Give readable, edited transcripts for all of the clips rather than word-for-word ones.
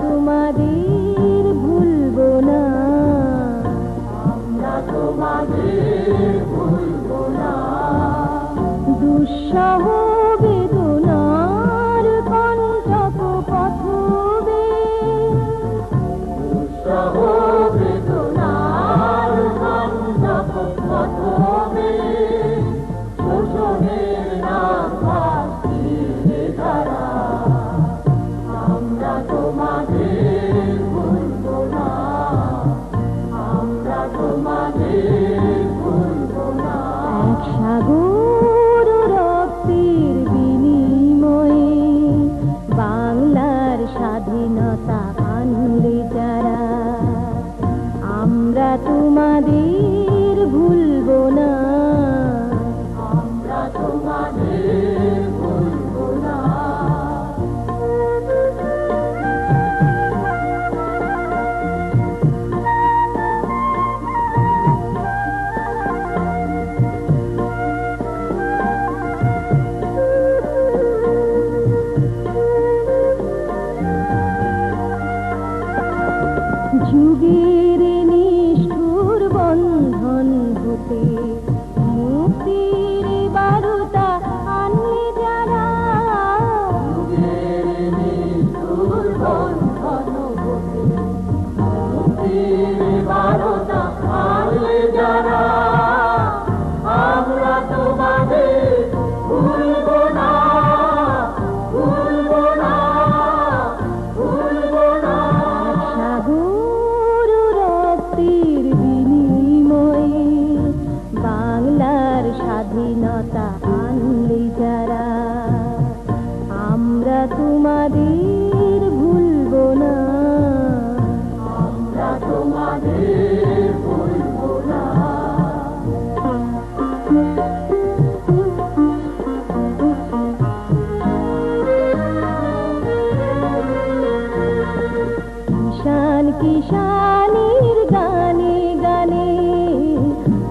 তোমাদের ভুলবো না, আমরা তোমাদের ভুলবো না। দুঃসহ বেদনার কণ্টক পথবে, দুঃসহ বেদনার কণ্টক পথবে, শোষণের নাম ভাসিয়ে ধারা। আমরা তোমাদের ভুলবো না, আমরা তোমাদের ভুলবো না। এক সাগর রক্তের বিনিময়ে বাংলার স্বাধীনতা আনলে যারা, আমরা তোমাদের ভুলবো না, আমরা তোমাদের ভুলবো না। যুগের নিষ্ঠুর বন্ধন হতে মুক্তির বারুদা আনলে যারা, যুগের নিষ্ঠুর বন্ধন হতে মুক্তির বারতা আনলে যারা, আমরা তোমাদের ভুলবো না, ভুলবো না, ভুলবো না। সাগর রক্তের বিনিময়ে বাংলার স্বাধীনতা আনলে যারা, আমরা তোমাদের ভুলবো না, আমরা তোমাদের ভুলবো না। কিষান কিষানের গানে গানে,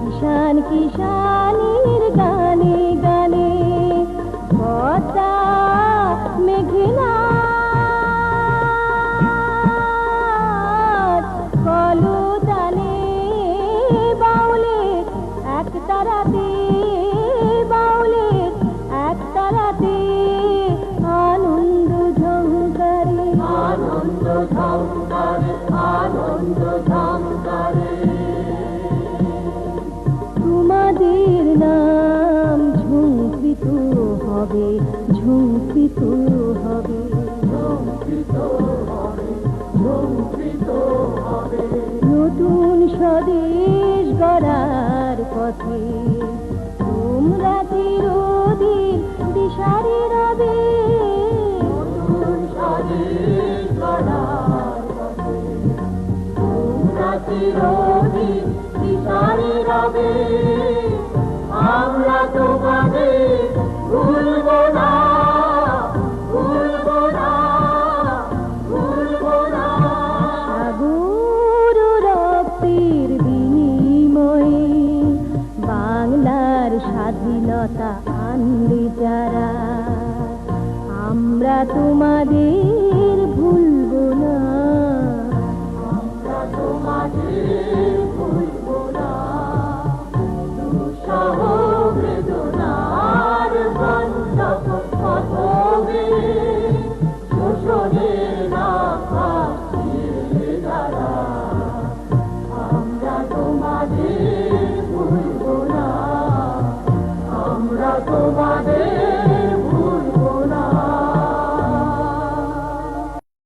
কিষান কিষানের গানে গানে, পদ্মা মেঘনা কলতানে বাউলে এক তারাতে, বাউলে এক তারাতে আনন্দ ঝঙ্কারে, আনন্দ ঝঙ্কারে, আনন্দ ঝঙ্কারে। তোমাদের নাম ঝঙ্কৃত হবে, ঝঙ্কৃত হবে, ঝঙ্কৃত হবে, ঝঙ্কৃত হবে। নতুন স্বদেশ গড়ার পথে তোমরা চিরদিন দিশারি রবে, নতুন স্বদেশ গড়ার পথে তোমরা চিরদিন দিশারি রবে। আমরা তোমাদের ভুলবো না, ভুলবো না, ভুলবো না। সাগর রক্তের বিনিময়ে বাংলার স্বাধীনতা আনলে যারা, আমরা তোমাদের